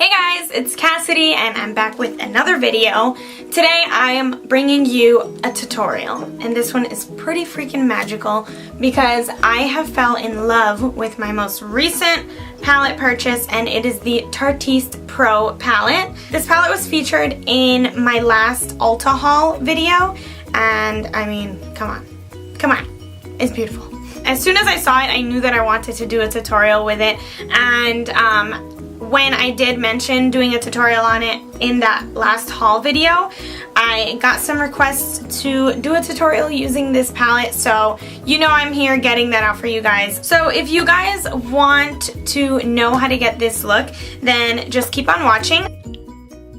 Hey guys, it's Cassidy and I'm back with another video. Today I am bringing you a tutorial, and this one is pretty freaking magical because I have fell in love with my most recent palette purchase, and it is the Tarteist Pro palette. This palette was featured in my last Ulta haul video, and I mean, come on, it's beautiful. As soon as I saw it, I knew that I wanted to do a tutorial with it, and when I did mention doing a tutorial on it in that last haul video, I got some requests to do a tutorial using this palette, so you know I'm here getting that out for you guys. So if you guys want to know how to get this look, then just keep on watching.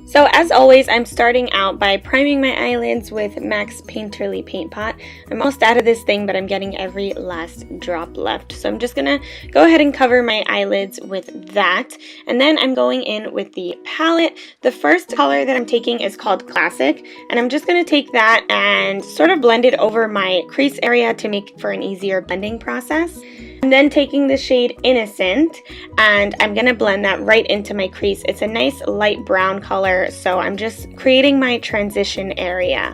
So as always, I'm starting out by priming my eyelids with MAC's Painterly Paint Pot. I'm almost out of this thing, but I'm getting every last drop left. So I'm just gonna go ahead and cover my eyelids with that. And then I'm going in with the palette. The first color that I'm taking is called Classic. And I'm just gonna take that and sort of blend it over my crease area to make for an easier blending process. I'm then taking the shade Innocent, and I'm going to blend that right into my crease. It's a nice light brown color, so I'm just creating my transition area.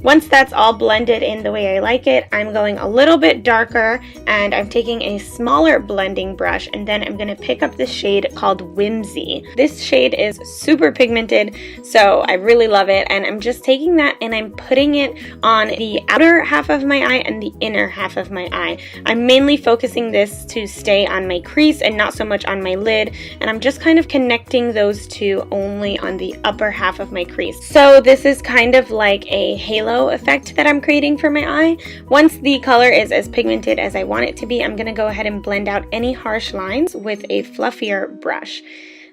Once that's all blended in the way I like it, I'm going a little bit darker, and I'm taking a smaller blending brush, and then I'm going to pick up this shade called Whimsy. This shade is super pigmented, so I really love it, and I'm just taking that and I'm putting it on the outer half of my eye and the inner half of my eye. I'm mainly focusing this to stay on my crease and not so much on my lid, and I'm just kind of connecting those two only on the upper half of my crease. So this is kind of like a halo effect that I'm creating for my eye. Once the color is as pigmented as I want it to be, I'm going to go ahead and blend out any harsh lines with a fluffier brush.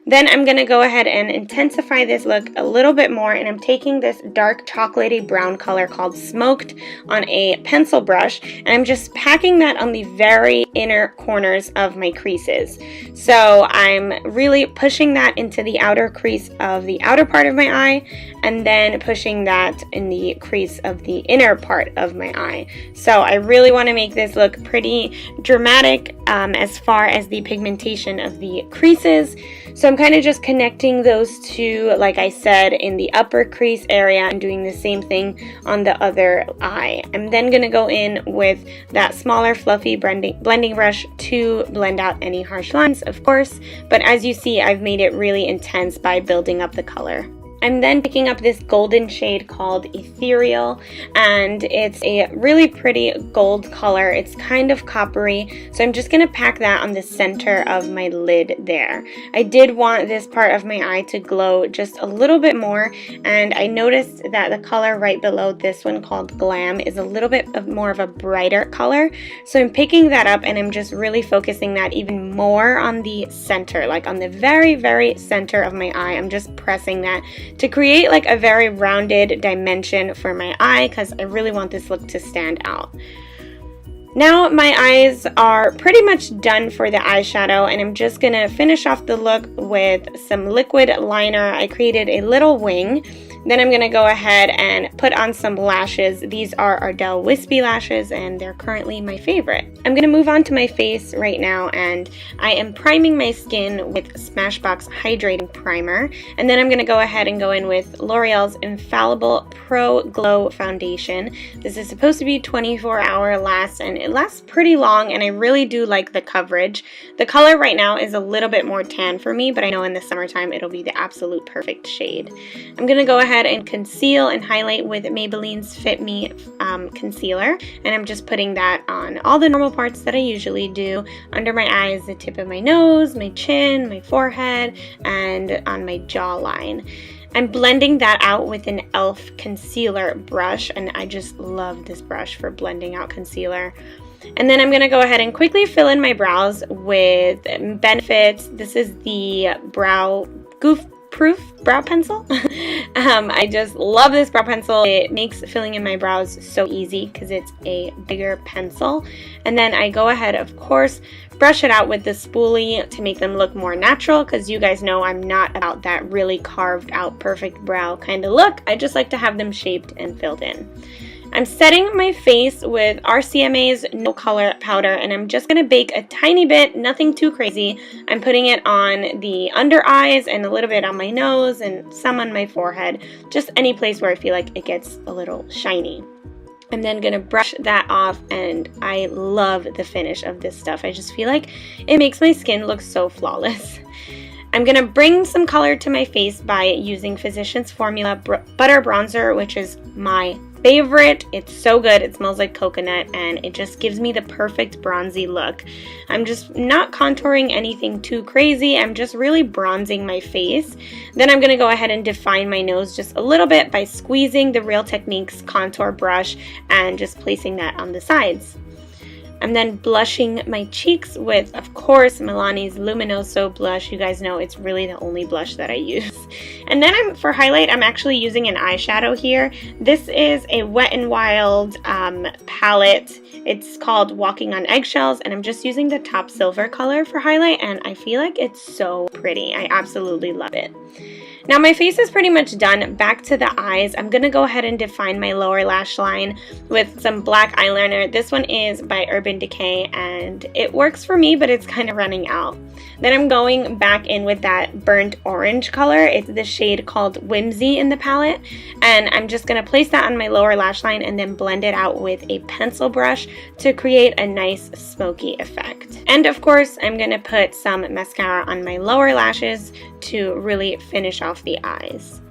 Then I'm going to go ahead and intensify this look a little bit more, and I'm taking this dark chocolatey brown color called Smoked on a pencil brush, and I'm just packing that on the very inner corners of my creases. So I'm really pushing that into the outer crease of the outer part of my eye, and then pushing that in the crease of the inner part of my eye. So I really want to make this look pretty dramatic as far as the pigmentation of the creases. So I'm kind of just connecting those two, like I said, in the upper crease area, and doing the same thing on the other eye. I'm then going to go in with that smaller fluffy blending brush to blend out any harsh lines, of course, but as you see, I've made it really intense by building up the color. I'm then picking up this golden shade called Ethereal, and it's a really pretty gold color. It's kind of coppery, so I'm just going to pack that on the center of my lid there. I did want this part of my eye to glow just a little bit more, and I noticed that the color right below this one called Glam is a little bit more of a brighter color, so I'm picking that up and I'm just really focusing that even more on the center, like on the very, very center of my eye. I'm just pressing that to create like a very rounded dimension for my eye, because I really want this look to stand out. Now my eyes are pretty much done for the eyeshadow, and I'm just gonna finish off the look with some liquid liner. I created a little wing. Then I'm going to go ahead and put on some lashes. These are Ardell Wispy lashes, and they're currently my favorite. I'm going to move on to my face right now, and I am priming my skin with Smashbox Hydrating Primer. And then I'm going to go ahead and go in with L'Oreal's Infallible Pro Glow Foundation. This is supposed to be 24-hour last, and it lasts pretty long, and I really do like the coverage. The color right now is a little bit more tan for me, but I know in the summertime it'll be the absolute perfect shade. I'm going to go ahead and conceal and highlight with Maybelline's Fit Me concealer, and I'm just putting that on all the normal parts that I usually do, under my eyes, the tip of my nose, my chin, my forehead, and on my jawline. I'm blending that out with an e.l.f. concealer brush, and I just love this brush for blending out concealer. And then I'm going to go ahead and quickly fill in my brows with Benefit's. This is the Brow Goof Proof brow pencil. I just love this brow pencil. It makes filling in my brows so easy because it's a bigger pencil. And then I go ahead, of course, brush it out with the spoolie to make them look more natural, because you guys know I'm not about that really carved out perfect brow kind of look. I just like to have them shaped and filled in. I'm setting my face with RCMA's No Color powder, and I'm just going to bake a tiny bit, nothing too crazy. I'm putting it on the under eyes and a little bit on my nose and some on my forehead, just any place where I feel like it gets a little shiny. I'm then going to brush that off, and I love the finish of this stuff. I just feel like it makes my skin look so flawless. I'm going to bring some color to my face by using Physicians Formula Butter Bronzer, which is my favorite. It's so good. It smells like coconut, and it just gives me the perfect bronzy look. I'm just not contouring anything too crazy. I'm just really bronzing my face. Then I'm going to go ahead and define my nose just a little bit by squeezing the Real Techniques contour brush and just placing that on the sides. I'm then blushing my cheeks with, of course, Milani's Luminoso blush. You guys know it's really the only blush that I use. And then for highlight, I'm actually using an eyeshadow here. This is a Wet n Wild palette. It's called Walking on Eggshells, and I'm just using the top silver color for highlight, and I feel like it's so pretty. I absolutely love it. Now my face is pretty much done. Back to the eyes. I'm going to go ahead and define my lower lash line with some black eyeliner. This one is by Urban Decay, and it works for me, but it's kind of running out. Then I'm going back in with that burnt orange color. It's the shade called Whimsy in the palette, and I'm just going to place that on my lower lash line and then blend it out with a pencil brush to create a nice smoky effect. And of course, I'm going to put some mascara on my lower lashes to really finish off the eyes.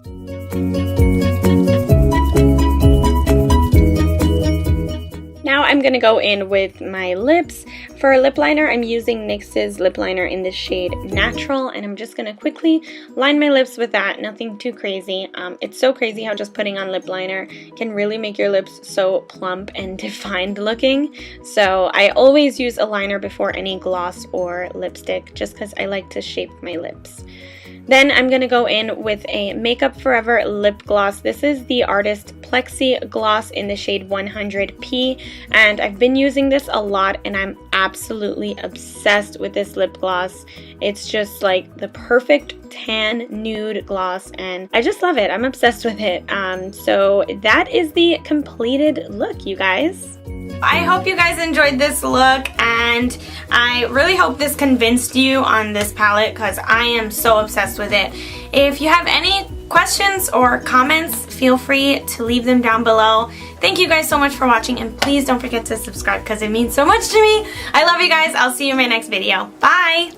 Now I'm going to go in with my lips. For a lip liner, I'm using NYX's lip liner in the shade Natural, and I'm just going to quickly line my lips with that. Nothing too crazy. It's so crazy how just putting on lip liner can really make your lips so plump and defined looking. So I always use a liner before any gloss or lipstick, just because I like to shape my lips. Then I'm going to go in with a Makeup Forever lip gloss. This is the Artist Plexi Gloss in the shade 100P, and I've been using this a lot, and I'm absolutely obsessed with this lip gloss. It's just like the perfect tan nude gloss, and I just love it. I'm obsessed with it. So that is the completed look, you guys. I hope you guys enjoyed this look, and I really hope this convinced you on this palette because I am so obsessed with it. If you have any questions or comments, feel free to leave them down below. Thank you guys so much for watching, and please don't forget to subscribe because it means so much to me. I love you guys. I'll see you in my next video. Bye!